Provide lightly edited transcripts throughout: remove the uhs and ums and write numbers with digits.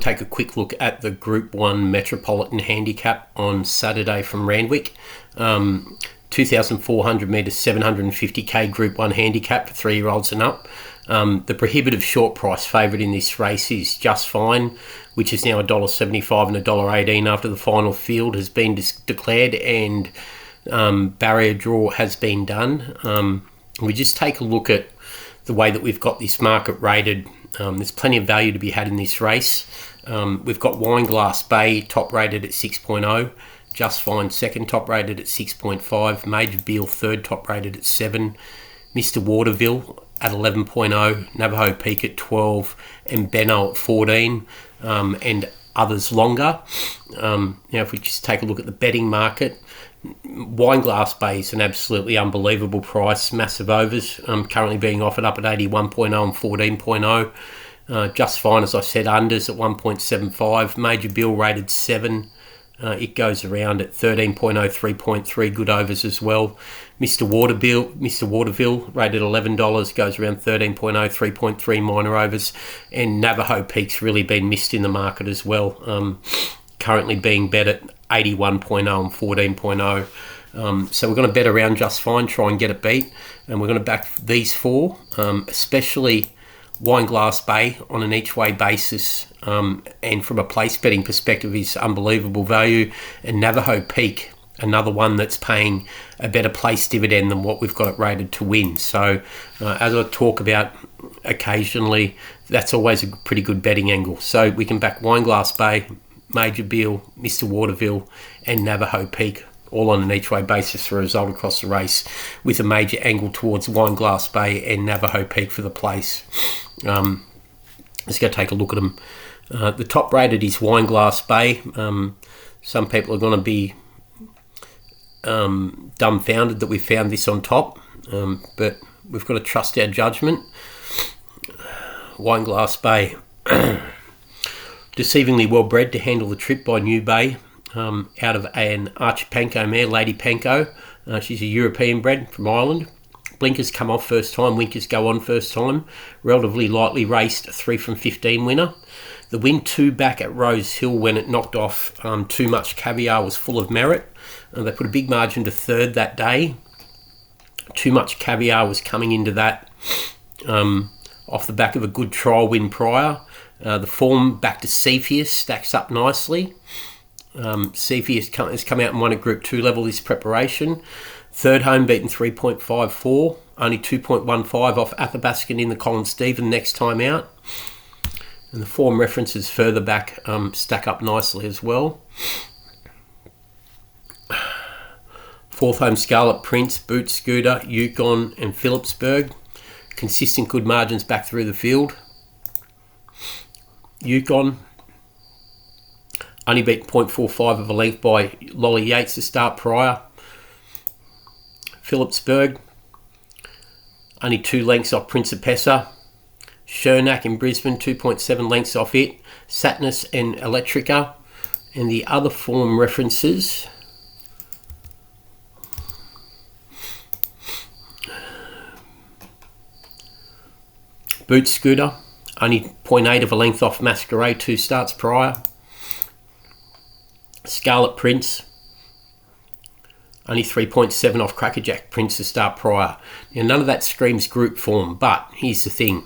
take a quick look at the Group 1 Metropolitan Handicap on Saturday from Randwick. 2,400 metres, 750k Group 1 Handicap for 3-year-olds and up. The prohibitive short price favourite in this race is Just Fine, which is now $1.75 and $1.18 after the final field has been declared and barrier draw has been done. We just take a look at the way that we've got this market rated. There's plenty of value to be had in this race. We've got Wineglass Bay top rated at 6.0, Just Fine second top rated at 6.5, Major Beale third top rated at 7, Mr. Waterville at 11.0, Navajo Peak at 12, and Benno at 14, and others longer. Now if we just take a look at the betting market, Wineglass Bay is an absolutely unbelievable price, massive overs, currently being offered up at 81.0 and 14.0. Just Fine, as I said, unders at 1.75, Major Bill rated 7, it goes around at 13.0, 3.3, good overs as well. Mr. Waterville rated $11, goes around 13.0, 3.3 minor overs, and Navajo Peak's really been missed in the market as well, currently being bet at 81.0 and 14.0. So we're going to bet around Just Fine, try and get it beat, and we're going to back these four, especially Wineglass Bay on an each way basis, and from a place betting perspective is unbelievable value, and Navajo Peak, another one that's paying a better place dividend than what we've got it rated to win. So as I talk about occasionally, that's always a pretty good betting angle. So we can back Wineglass Bay, Major Beale, Mr. Waterville, and Navajo Peak, all on an each way basis for a result across the race, with a major angle towards Wineglass Bay and Navajo Peak for the place. Let's go take a look at them. The top rated is Wineglass Bay. Some people are going to be dumbfounded that we found this on top, but we've got to trust our judgment. Wineglass Bay, deceivingly well bred to handle the trip by New Bay, out of an Archie Panko mare, Lady Panko. She's a European bred from Ireland. Blinkers come off first time, winkers go on first time. Relatively lightly raced, 3 from 15 winner. The win 2 back at Rose Hill when it knocked off Too Much Caviar was full of merit. They put a big margin to third that day. Too Much Caviar was coming into that off the back of a good trial win prior. The form back to Cepheus stacks up nicely. Cepheus has come out and won at Group 2 level this preparation. Third home beaten 3.54, only 2.15 off Athabascan in the Colin Stephen next time out. And the form references further back stack up nicely as well. Fourth home Scarlet Prince, Boot Scooter, Yukon and Phillipsburg. Consistent good margins back through the field. Yukon only beat 0.45 of a length by Lolly Yates to start prior. Phillipsburg only 2 lengths off Principessa. Shernack in Brisbane 2.7 lengths off it. Satnus and Electrica. And the other form references, Boot Scooter only 0.8 of a length off Masquerade 2 starts prior. Scarlet Prince only 3.7 off Crackerjack Prince to start prior. Now none of that screams group form, but here's the thing.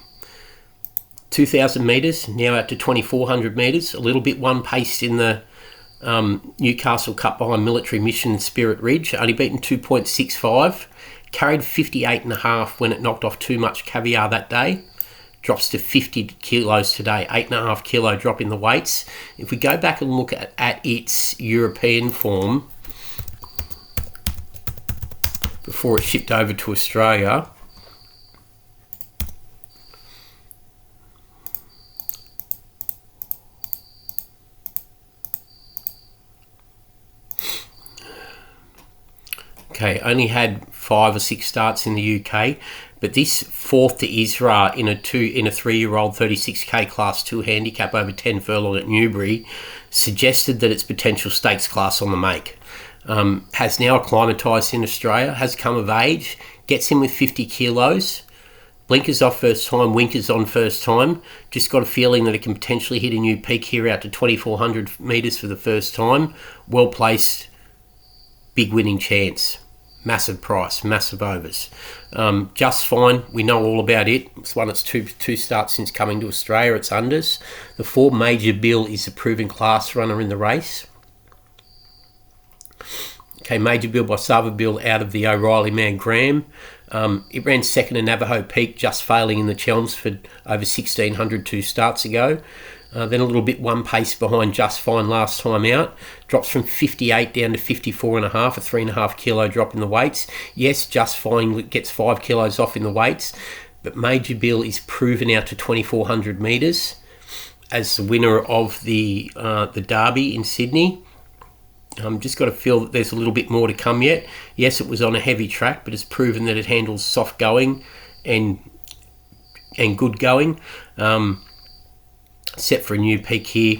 2,000 metres, now out to 2,400 metres, a little bit one-paced in the Newcastle Cup behind Military Mission and Spirit Ridge, only beaten 2.65, carried 58.5 when it knocked off Too Much Caviar that day. Drops to 50 kilos today, 8.5 kilo drop in the weights. If we go back and look at its European form before it shipped over to Australia, okay, only had 5 or 6 starts in the UK, but this fourth to Isra in a 3-year-old 36k class 2 handicap over 10 furlong at Newbury suggested that its potential stakes class on the make. Has now acclimatised in Australia, has come of age, gets in with 50 kilos, Blinkers off first time, winkers on first time. Just got a feeling that it can potentially hit a new peak here out to 2,400 metres for the first time. Well placed, big winning chance. Massive price, massive overs. Just Fine, we know all about it. It's one that's two starts since coming to Australia. It's unders. The 4 Major Bill is a proven class runner in the race. Okay, Major Bill by Sava Bill out of the O'Reilly man Graham. It ran second to Navajo Peak, just failing in the Chelmsford over 1,600 2 starts ago. Then a little bit one pace behind Just Fine last time out. Drops from 58 down to 54.5, a 3.5 kilo drop in the weights. Yes, Just Fine gets 5 kilos off in the weights, but Major Bill is proven out to 2,400 metres as the winner of the Derby in Sydney. Just got to feel that there's a little bit more to come yet. Yes, it was on a heavy track, but it's proven that it handles soft going and good going. Set for a new peak here.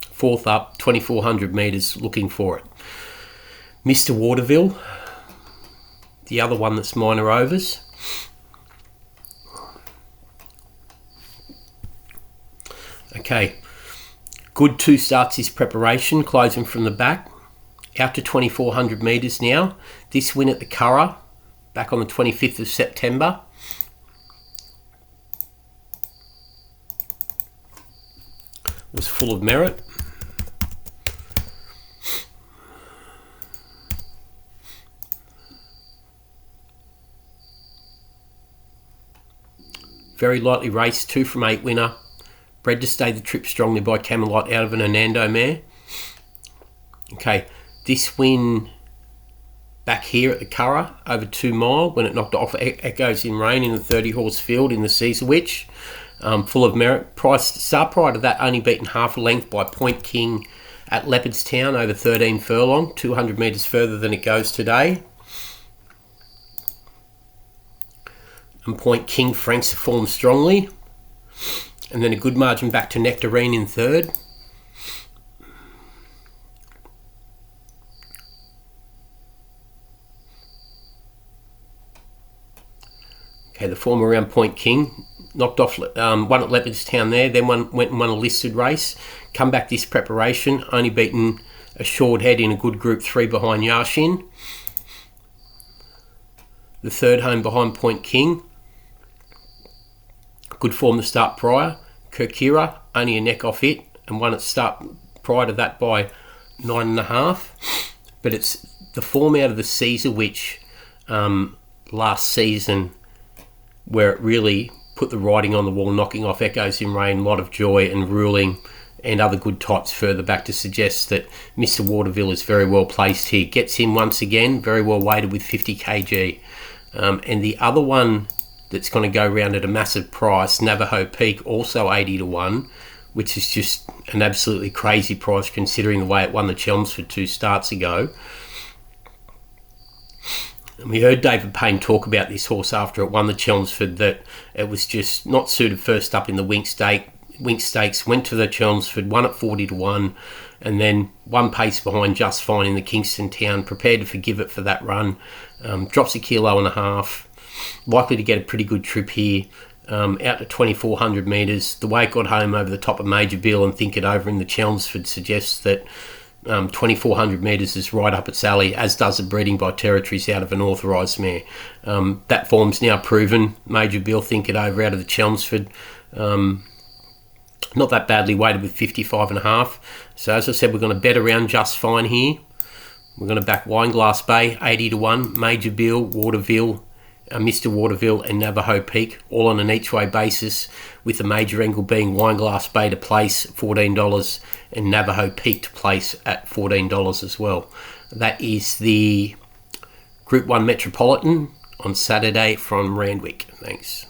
4th up, 2,400 metres, looking for it. Mr. Waterville, the other one that's minor overs. Okay, good 2 starts his preparation, closing from the back. Out to 2,400 metres now. This win at the Curragh, back on the 25th of September. Was full of merit. Very lightly raced, 2 from 8 winner. Bred to stay the trip strongly by Camelot out of an Anando mare. Okay, this win back here at the Curragh over 2 mile when it knocked off Echoes in Rain in the 30 horse field in the Caesar Witch. Full of merit. Start prior to that only beaten half a length by Point King at Leopardstown over 13 furlong, 200 metres further than it goes today. And Point King franks the form strongly. And then a good margin back to Nectarine in 3rd. Okay, the form around Point King. Knocked off one at Leopardstown there, then went and won a listed race. Come back this preparation, only beaten a short head in a good Group 3 behind Yashin. The 3rd home behind Point King. Good form to start prior. Kirkira, only a neck off it, and won at start prior to that by 9.5. But it's the form out of the Caesar Witch last season where it really put the writing on the wall, knocking off Echoes in Rain, Lot of Joy and Ruling and other good types further back to suggest that Mr. Waterville is very well placed here. Gets in once again, very well weighted with 50 kg. And the other one that's going to go round at a massive price, Navajo Peak, also 80 to 1, which is just an absolutely crazy price considering the way it won the Chelmsford 2 starts ago. And we heard David Payne talk about this horse after it won the Chelmsford, that it was just not suited first up in the Wink Stakes, went to the Chelmsford, won at 40 to 1, and then one pace behind Just Fine in the Kingston Town, prepared to forgive it for that run. Drops 1.5 kilos, likely to get a pretty good trip here, out to 2,400 metres. The way it got home over the top of Major Bill and Think It Over in the Chelmsford suggests that 2,400 metres is right up its alley, as does the breeding by Territories out of an authorised mare. That form's now proven. Major Bill, Think It Over out of the Chelmsford. Not that badly weighted with 55.5. So as I said, we're going to bet around Just Fine here. We're going to back Wineglass Bay, 80 to 1, Major Bill, Waterville, Mr. Waterville and Navajo Peak, all on an each-way basis, with the major angle being Wineglass Bay to place $14 and Navajo Peak to place at $14 as well. That is the Group 1 Metropolitan on Saturday from Randwick. Thanks.